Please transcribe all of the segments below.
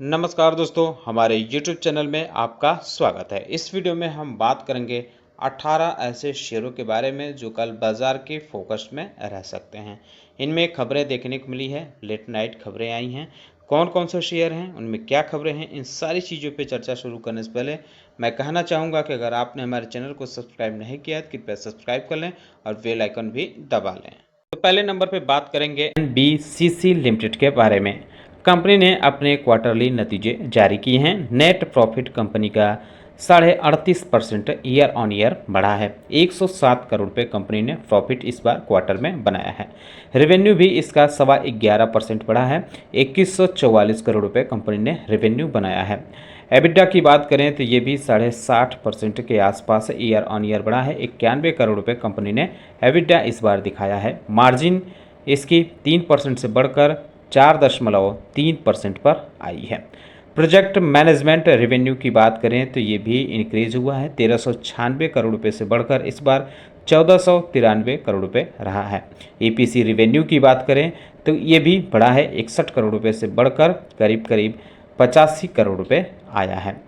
नमस्कार दोस्तों, हमारे YouTube चैनल में आपका स्वागत है। इस वीडियो में हम बात करेंगे 18 ऐसे शेयरों के बारे में जो कल बाजार के फोकस में रह सकते हैं। इनमें खबरें देखने को मिली है, लेट नाइट खबरें आई हैं। कौन कौन से शेयर हैं, उनमें क्या खबरें हैं, इन सारी चीज़ों पे चर्चा शुरू करने से पहले मैं कहना चाहूँगा कि अगर आपने हमारे चैनल को सब्सक्राइब नहीं किया है तो कृपया सब्सक्राइब कर लें और बेल आइकन भी दबा लें। तो पहले नंबर पे बात करेंगे NBCC लिमिटेड के बारे में। कंपनी ने अपने क्वार्टरली नतीजे जारी किए हैं। नेट प्रॉफिट कंपनी का 38.5% ईयर ऑन ईयर बढ़ा है। 107 करोड़ रुपये कंपनी ने प्रॉफिट इस बार क्वार्टर में बनाया है। रेवेन्यू भी इसका 11.25% बढ़ा है। 2144 करोड़ रुपये कंपनी ने रेवेन्यू बनाया है। एबिडा की बात करें तो ये भी 60% के आसपास ईयर ऑन ईयर बढ़ा है। 91 करोड़ रुपये कंपनी ने एबिडा इस बार दिखाया है। मार्जिन इसकी 3% से बढ़कर 4.3% पर आई है। प्रोजेक्ट मैनेजमेंट रेवेन्यू की बात करें तो ये भी इंक्रीज हुआ है। 1396 करोड़ रुपये से बढ़कर इस बार 1493 करोड़ रुपये रहा है। EPC रेवेन्यू की बात करें तो ये भी बढ़ा है। 61 करोड़ रुपये से बढ़कर करीब 85 करोड़ रुपये आया है।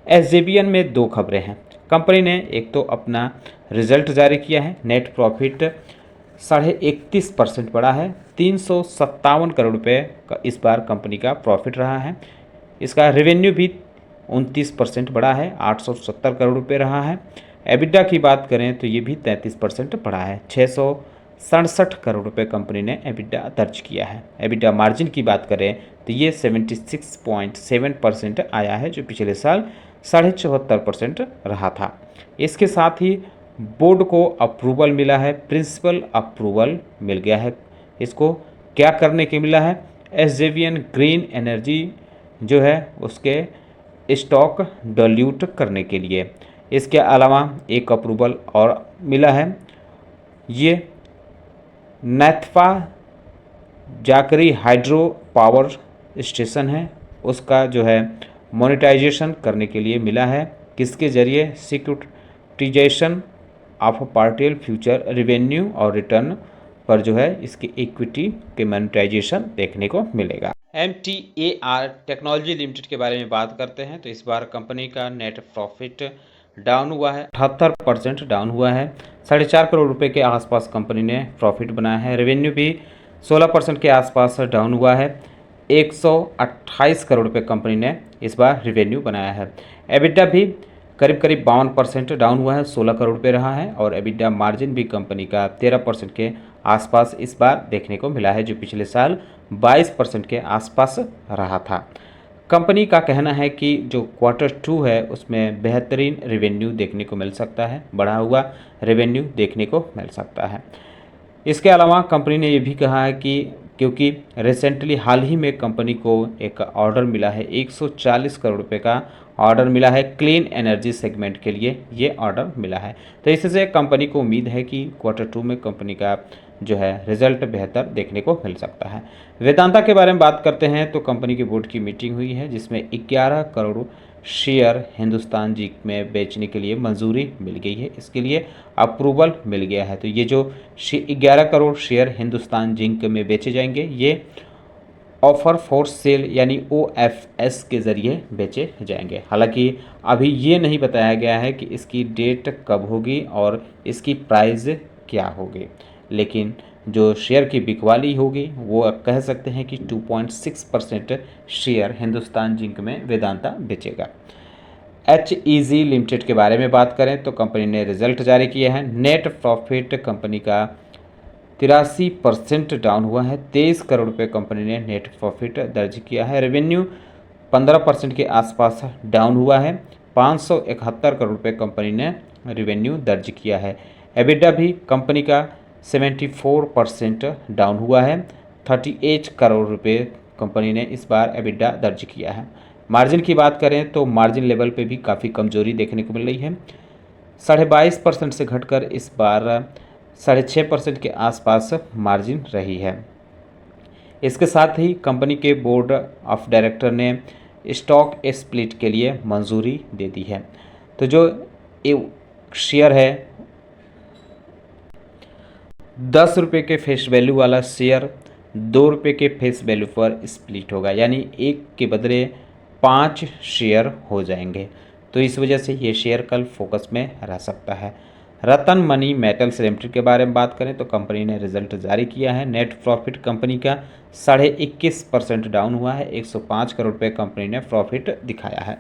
SJVN में दो खबरें हैं। कंपनी ने एक तो अपना रिजल्ट जारी किया है। नेट प्रॉफिट 31.5% बढ़ा है। 357 करोड़ रुपये का इस बार कंपनी का प्रॉफिट रहा है। इसका रेवेन्यू भी 29% बढ़ा है, 870 करोड़ रुपये रहा है। एबिडा की बात करें तो ये भी 33% बढ़ा है। 667 करोड़ रुपये कंपनी ने एबिडा दर्ज किया है। एबिडा मार्जिन की बात करें तो ये 76.7% आया है, जो पिछले साल 74.5% रहा था। इसके साथ ही बोर्ड को अप्रूवल मिला है, प्रिंसिपल अप्रूवल मिल गया है। इसको क्या करने के मिला है? SJVN ग्रीन एनर्जी जो है उसके स्टॉक डाइल्यूट करने के लिए। इसके अलावा एक अप्रूवल और मिला है, ये नैथपा जाकरी हाइड्रो पावर स्टेशन है, उसका जो है मोनेटाइजेशन करने के लिए मिला है। किसके जरिए? Securitization of partial future revenue और रिटर्न पर जो है इसकी इक्विटी के मोनेटाइजेशन देखने को मिलेगा। MTAR टेक्नोलॉजी लिमिटेड के बारे में बात करते हैं तो इस बार कंपनी का नेट प्रॉफिट डाउन हुआ है, 78% डाउन हुआ है। 4.5 करोड़ रुपए के आसपास कंपनी ने प्रॉफिट बनाया है। रेवेन्यू भी 16% के आसपास डाउन हुआ है। 128 करोड़ रुपए कंपनी ने इस बार रेवेन्यू बनाया है। एबिडा भी करीब 52% डाउन हुआ है, 16 करोड़ रुपये रहा है। और एबिडा मार्जिन भी कंपनी का 13% के आसपास इस बार देखने को मिला है, जो पिछले साल 22% के आसपास रहा था। कंपनी का कहना है कि जो Q2 है उसमें बेहतरीन रेवेन्यू देखने को मिल सकता है, बढ़ा हुआ रेवेन्यू देखने को मिल सकता है। इसके अलावा कंपनी ने ये भी कहा है कि क्योंकि रिसेंटली हाल ही में कंपनी को एक ऑर्डर मिला है, 140 करोड़ रुपए का ऑर्डर मिला है क्लीन एनर्जी सेगमेंट के लिए, ये ऑर्डर मिला है। तो इससे कंपनी को उम्मीद है कि Q2 में कंपनी का जो है रिजल्ट बेहतर देखने को मिल सकता है। वेदांता के बारे में बात करते हैं तो कंपनी के बोर्ड की मीटिंग हुई है, जिसमें 11 करोड़ शेयर हिंदुस्तान जिंक में बेचने के लिए मंजूरी मिल गई है। इसके लिए अप्रूवल मिल गया है। तो ये जो 11 करोड़ शेयर हिंदुस्तान जिंक में बेचे जाएंगे, ये ऑफर फॉर सेल यानी OFS के ज़रिए बेचे जाएंगे। हालांकि अभी ये नहीं बताया गया है कि इसकी डेट कब होगी और इसकी प्राइस क्या होगी, लेकिन जो शेयर की बिकवाली होगी वो अब कह सकते हैं कि 2.6% शेयर हिंदुस्तान जिंक में वेदांता बेचेगा। HEG लिमिटेड के बारे में बात करें तो कंपनी ने रिजल्ट जारी किया है। नेट प्रॉफिट कंपनी का 83% डाउन हुआ है। 23 करोड़ रुपये कंपनी ने नेट प्रॉफिट दर्ज किया है। रेवेन्यू 15% के आसपास डाउन हुआ है। 571 करोड़ रुपये कंपनी ने रेवेन्यू दर्ज किया है। एबिडा भी कंपनी का 74% डाउन हुआ है। 38 करोड़ रुपये कंपनी ने इस बार एबिडा दर्ज किया है। मार्जिन की बात करें तो मार्जिन लेवल पे भी काफ़ी कमजोरी देखने को मिल रही है। 22.5% से घटकर इस बार 6.5% के आसपास मार्जिन रही है। इसके साथ ही कंपनी के बोर्ड ऑफ डायरेक्टर ने स्टॉक स्प्लिट के लिए मंजूरी दे दी है। तो जो शेयर है 10 रुपये के फेस वैल्यू वाला शेयर 2 रुपये के फेस वैल्यू पर स्प्लिट होगा, यानी एक के बदले 5 शेयर हो जाएंगे। तो इस वजह से ये शेयर कल फोकस में रह सकता है। रतन मनी मेटल्स लिमिटेड के बारे में बात करें तो कंपनी ने रिजल्ट जारी किया है। नेट प्रॉफिट कंपनी का 21.5% डाउन हुआ है। 105 करोड़ रुपये कंपनी ने प्रॉफिट दिखाया है।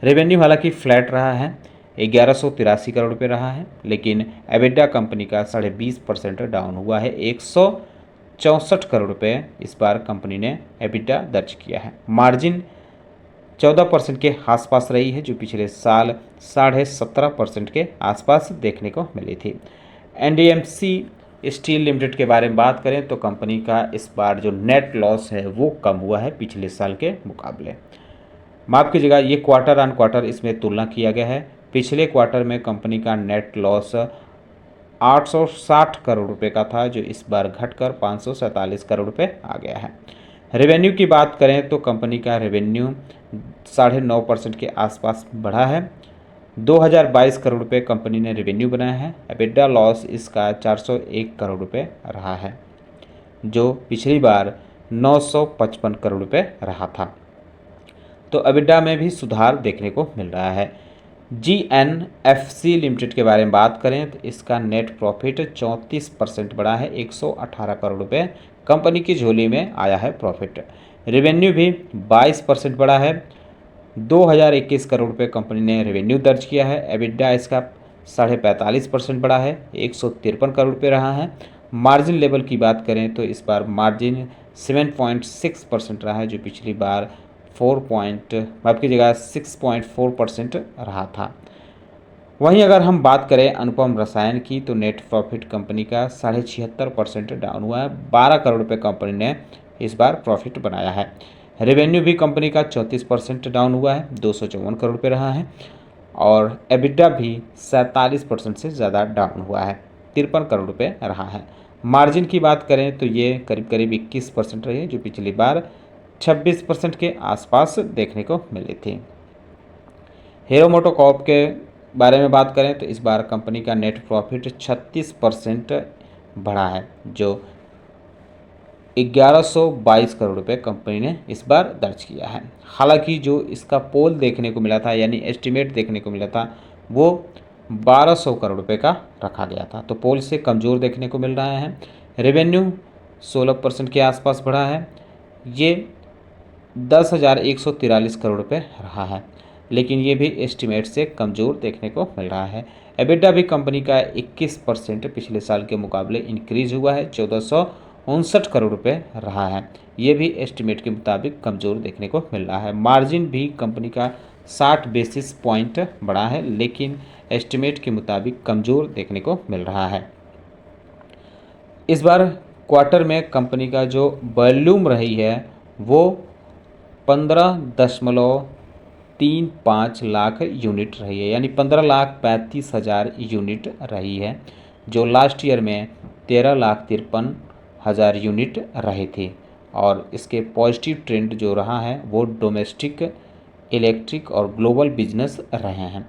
रेवेन्यू हालांकि फ्लैट रहा है, 1183 करोड़ रुपये रहा है, लेकिन एबिडा कंपनी का 20.5% डाउन हुआ है। 164 करोड़ रुपये इस बार कंपनी ने एबिडा दर्ज किया है। मार्जिन 14% के आसपास रही है, जो पिछले साल 17.5% के आसपास देखने को मिली थी। एनडीएमसी स्टील लिमिटेड के बारे में बात करें तो कंपनी का इस बार जो नेट लॉस है वो कम हुआ है पिछले साल के मुकाबले। माफ कीजिएगा, ये क्वार्टर ऑन क्वार्टर इसमें तुलना किया गया है। पिछले क्वार्टर में कंपनी का नेट लॉस 860 करोड़ रुपए का था, जो इस बार घटकर 547 करोड़ रुपए आ गया है। रेवेन्यू की बात करें तो कंपनी का रेवेन्यू 9.5% के आसपास बढ़ा है। 2022 करोड़ रुपए कंपनी ने रेवेन्यू बनाया है। एबिडा लॉस इसका 401 करोड़ रुपए रहा है, जो पिछली बार 955 करोड़ रुपए रहा था। तो एबिडा में भी सुधार देखने को मिल रहा है। GNFC लिमिटेड के बारे में बात करें तो इसका नेट प्रॉफिट 34% बढ़ा है। 118 करोड़ रुपए कंपनी की झोली में आया है प्रॉफिट। रेवेन्यू भी 22% बढ़ा है। 2021 करोड़ रुपए कंपनी ने रेवेन्यू दर्ज किया है। एबिडा इसका 45.5% बढ़ा है, 153 करोड़ रुपए रहा है। मार्जिन लेवल की बात करें तो इस बार मार्जिन 7.6% रहा है, जो पिछली बार 6.4% रहा था। वहीं अगर हम बात करें अनुपम रसायन की तो नेट प्रॉफिट कंपनी का 76% डाउन हुआ है। 12 करोड़ रुपए कंपनी ने इस बार प्रॉफिट बनाया है। रेवेन्यू भी कंपनी का 34% डाउन हुआ है, 254 करोड़ रुपए रहा है। और एबिडा भी 47% से ज़्यादा डाउन हुआ है, 53 करोड़ रुपए रहा है। मार्जिन की बात करें तो ये करीब करीब 21% रही है, जो पिछली बार 26% के आसपास देखने को मिली थी। हीरो मोटोकॉर्प के बारे में बात करें तो इस बार कंपनी का नेट प्रॉफिट 36% बढ़ा है, जो 1122 करोड़ रुपए कंपनी ने इस बार दर्ज किया है। हालांकि जो इसका पोल देखने को मिला था, यानी एस्टिमेट देखने को मिला था, वो 1200 करोड़ रुपए का रखा गया था, तो पोल से कमज़ोर देखने को मिल रहा है। रेवेन्यू 16% के आसपास बढ़ा है, ये 10,143 करोड़ रुपए रहा है, लेकिन ये भी एस्टिमेट से कमज़ोर देखने को मिल रहा है। एबिडा भी कंपनी का 21% पिछले साल के मुकाबले इंक्रीज हुआ है, 1459 करोड़ रुपए रहा है, ये भी एस्टिमेट के मुताबिक कमज़ोर देखने को मिल रहा है। मार्जिन भी कंपनी का 60 बेसिस पॉइंट बढ़ा है, लेकिन एस्टिमेट के मुताबिक कमज़ोर देखने को मिल रहा है। इस बार क्वार्टर में कंपनी का जो वॉल्यूम रही है वो 15.35 लाख यूनिट रही है, यानी 15,35,000 यूनिट रही है, जो लास्ट ईयर में 13,53,000 यूनिट रही थी। और इसके पॉजिटिव ट्रेंड जो रहा है वो डोमेस्टिक, इलेक्ट्रिक और ग्लोबल बिजनेस रहे हैं।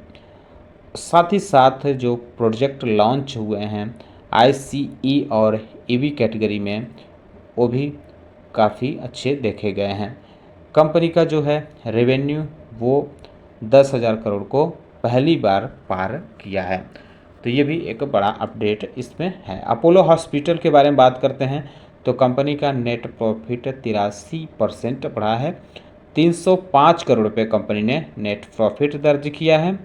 साथ ही साथ जो प्रोजेक्ट लॉन्च हुए हैं ICE और EV कैटेगरी में, वो भी काफ़ी अच्छे देखे गए हैं। कंपनी का जो है रेवेन्यू वो 10,000 करोड़ को पहली बार पार किया है, तो ये भी एक बड़ा अपडेट इसमें है। अपोलो हॉस्पिटल के बारे में बात करते हैं तो कंपनी का नेट प्रॉफिट 83% बढ़ा है। 305 करोड़ रुपये कंपनी ने नेट प्रॉफिट दर्ज किया है।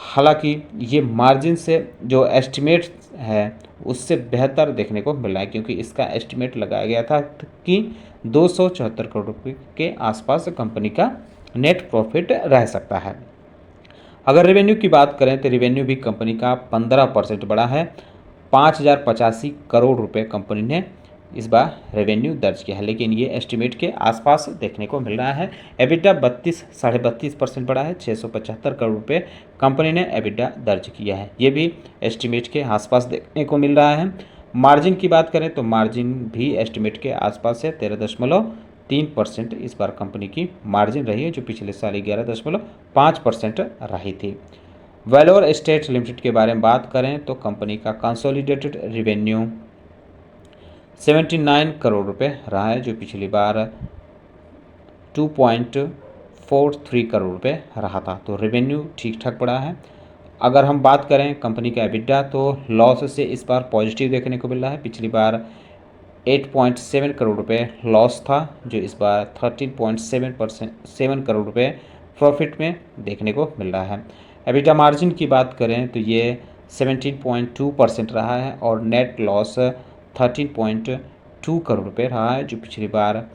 हालांकि ये मार्जिन से जो एस्टिमेट है उससे बेहतर देखने को मिला है, क्योंकि इसका एस्टिमेट लगाया गया था कि 274 करोड़ रुपये के आसपास कंपनी का नेट प्रॉफिट रह सकता है। अगर रेवेन्यू की बात करें तो रेवेन्यू भी कंपनी का 15% बढ़ा है। 5,085 करोड़ रुपए कंपनी ने इस बार रेवेन्यू दर्ज किया है, लेकिन ये एस्टिमेट के आसपास देखने को मिल रहा है। एबिडा 32.5% बढ़ा है। 675 करोड़ रुपए कंपनी ने एबिडा दर्ज किया है, ये भी एस्टिमेट के आसपास देखने को मिल रहा है। मार्जिन की बात करें तो मार्जिन भी एस्टिमेट के आसपास है। 13.3% इस बार कंपनी की मार्जिन रही है, जो पिछले साल 11.5% रही थी। वैलोर एस्टेट लिमिटेड के बारे में बात करें तो कंपनी का कंसोलिडेटेड रेवेन्यू 79 करोड़ रुपए रहा है, जो पिछली बार 2.5 43 करोड़ रुपए रहा था। तो रेवेन्यू ठीक ठाक बढ़ा है। अगर हम बात करें कंपनी का एबिटा तो लॉस से इस बार पॉजिटिव देखने को मिल रहा है। पिछली बार 8.7 करोड़ रुपए लॉस था, जो इस बार 13.7 करोड़ रुपए प्रॉफिट में देखने को मिल रहा है। एबिटा मार्जिन की बात करें तो ये 17.2% रहा है और नेट लॉस 13.2 करोड़ रुपए रहा है, जो पिछली बार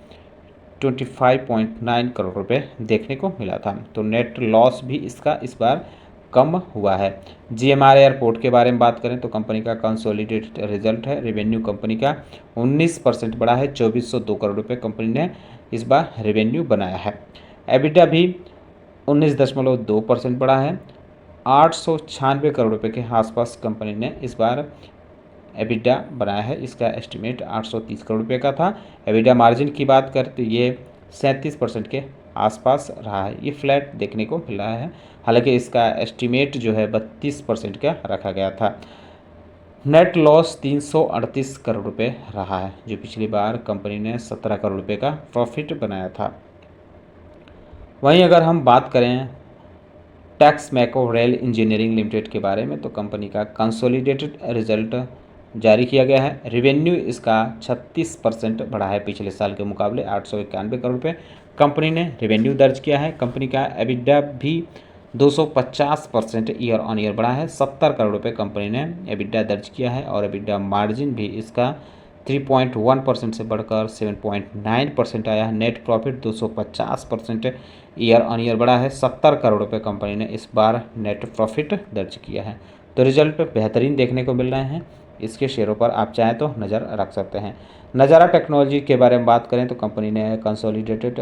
25.9 करोड़ रुपए देखने को मिला था। तो नेट लॉस भी इसका इस बार कम हुआ है। जीएमआर एयरपोर्ट के बारे में बात करें तो कंपनी का कंसोलिडेटेड रिजल्ट है। रेवेन्यू कंपनी का 19% बढ़ा है, 2402 करोड़ रुपए कंपनी ने इस बार रेवेन्यू बनाया है। एबिटा भी 19.2% बढ़ा है, 896 करोड़ रुपए के आसपास कंपनी ने इस बार एबिटा बनाया है। इसका एस्टिमेट 830 करोड़ रुपए का था। एबिटा मार्जिन की बात करें तो ये 37% के आसपास रहा है। ये फ्लैट देखने को मिल रहा है, हालांकि इसका एस्टिमेट जो है 32% का रखा गया था। नेट लॉस 338 करोड़ रुपए रहा है, जो पिछली बार कंपनी ने 17 करोड़ रुपए का प्रॉफिट बनाया था। वहीं अगर हम बात करें टैक्स मैको रेल इंजीनियरिंग लिमिटेड के बारे में तो कंपनी का कंसोलिडेटेड रिजल्ट जारी किया गया है। रेवेन्यू इसका 36% बढ़ा है पिछले साल के मुकाबले, 891 करोड़ रुपये कंपनी ने रेवेन्यू दर्ज किया है। कंपनी का एबिटा भी 250% ईयर ऑन ईयर बढ़ा है, 70 करोड़ रुपये कंपनी ने एबिटा दर्ज किया है और एबिटा मार्जिन भी इसका 3.1% से बढ़कर 7.9% आया है। Net profit 250% year on year बढ़ा है, 70 करोड़ रुपये कंपनी ने इस बार नेट प्रॉफिट दर्ज किया है। तो रिजल्ट बेहतरीन देखने को मिल रहे हैं। इसके शेयरों पर आप चाहें तो नज़र रख सकते हैं। नज़ारा टेक्नोलॉजी के बारे में बात करें तो कंपनी ने कंसोलिडेटेड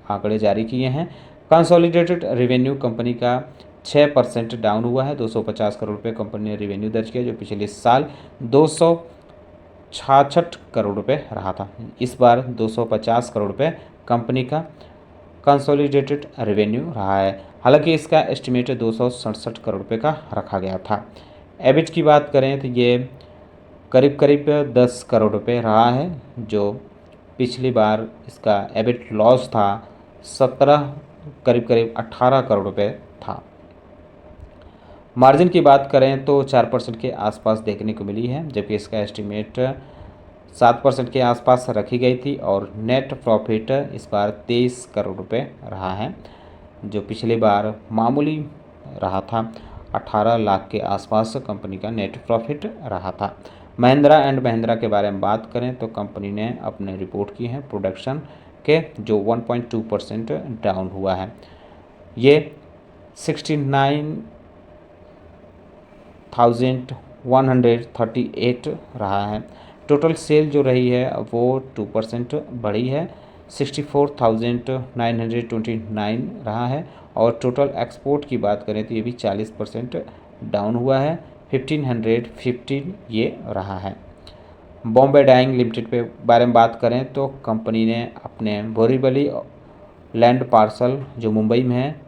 आंकड़े जारी किए हैं। कंसोलिडेटेड रेवेन्यू कंपनी का 6% डाउन हुआ है, 250 करोड़ रुपये कंपनी ने रेवेन्यू दर्ज किया, जो पिछले साल 266 करोड़ रुपये रहा था। इस बार 250 करोड़ रुपये कंपनी का कंसोलिडेटेड रेवेन्यू रहा है, हालांकि इसका एस्टिमेट 267 करोड़ रुपये का रखा गया था। एबिट की बात करें तो ये करीब करीब 10 करोड़ रुपये रहा है, जो पिछली बार इसका एबिट लॉस था करीब 18 करोड़ रुपये था। मार्जिन की बात करें तो 4% के आसपास देखने को मिली है, जबकि इसका एस्टिमेट 7% के आसपास रखी गई थी और नेट प्रॉफिट इस बार 23 करोड़ रुपये रहा है, जो पिछली बार मामूली रहा था, 18 लाख के आसपास कंपनी का नेट प्रॉफिट रहा था। महिंद्रा एंड महिंद्रा के बारे में बात करें तो कंपनी ने अपने रिपोर्ट की है प्रोडक्शन के, जो 1.2% डाउन हुआ है। ये 69,138 रहा है। टोटल सेल जो रही है वो 2% बढ़ी है, 64,929 रहा है और टोटल एक्सपोर्ट की बात करें तो ये भी 40% डाउन हुआ है, 1,515 ये रहा है। बॉम्बे डाइंग लिमिटेड पे बारे में बात करें तो कंपनी ने अपने बोरीवली लैंड पार्सल जो मुंबई में है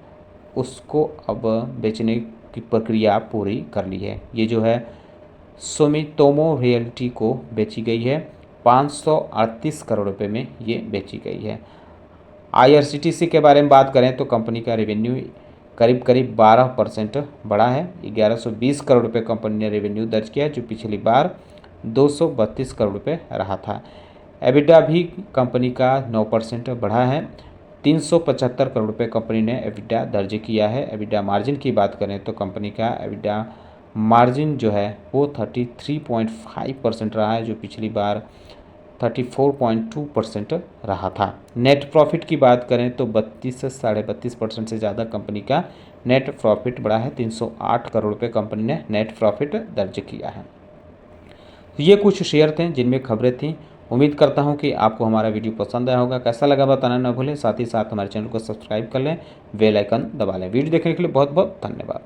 उसको अब बेचने की प्रक्रिया पूरी कर ली है। ये जो है सुमितोमो रियल्टी को बेची गई है, 538 करोड़ रुपए में ये बेची गई है। IRCTC के बारे में बात करें तो कंपनी का रेवेन्यू करीब 12% बढ़ा है, 1120 करोड़ रुपए कंपनी ने रेवेन्यू दर्ज किया है, जो पिछली बार 232 करोड़ रुपए रहा था। एबिटा भी कंपनी का 9% बढ़ा है, 375 करोड़ रुपए कंपनी ने एबिटा दर्ज किया है। एबिटा मार्जिन की बात करें तो कंपनी का एबिटा मार्जिन जो है वो 33.5% रहा है, जो पिछली बार 34.2% रहा था। नेट प्रॉफिट की बात करें तो 32 से 32.5% से ज़्यादा कंपनी का नेट प्रॉफिट बढ़ा है, 308 करोड़ रुपये कंपनी ने नेट प्रॉफिट दर्ज किया है। ये कुछ शेयर थे जिनमें खबरें थीं। उम्मीद करता हूं कि आपको हमारा वीडियो पसंद आया होगा। कैसा लगा बताना न भूलें, साथ ही साथ हमारे चैनल को सब्सक्राइब कर लें, बेल आइकन दबा लें। वीडियो देखने के लिए बहुत बहुत धन्यवाद।